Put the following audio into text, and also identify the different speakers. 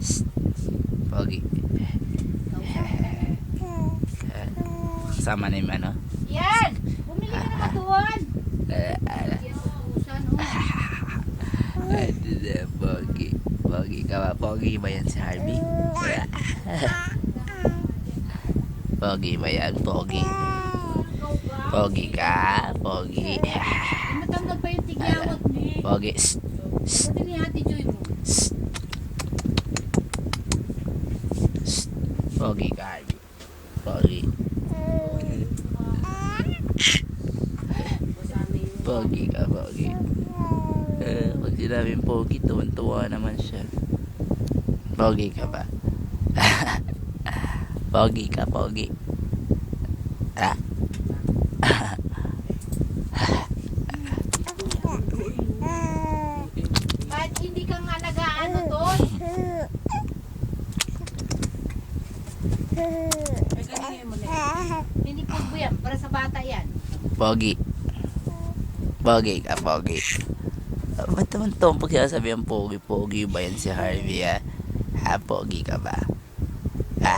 Speaker 1: Shh. Pogi. Sama na yung ano?
Speaker 2: Yan! Bumili ka naman doon!
Speaker 1: Pogi. Pogi ka ba? Pogi ba yan si Harvey? Pogi ba yan? Pogi. Pogi ka? Pogi.
Speaker 2: Matanggal pa yung tigyawat ni.
Speaker 1: Pogi. Shh. Shh.
Speaker 2: Buti ni Ate Joy mo.
Speaker 1: Shh. Shh. Pogi ka, Harvey. Pogi. Pogi ka, pogi. Pag sinabing pogi, tuwan-tuwa naman siya. Pogi ka ba? Pogi ka, pogi. Ah?
Speaker 2: Kahit hindi ka nga nag-aano doon. Hindi po yan, para sa bata yan.
Speaker 1: Pogi. Pogi ka, pogi. Ba't naman to? Pag sinasabi ang pogi, pogi ba yan si Harvey, ah? Ha, pogi ka ba? Ha?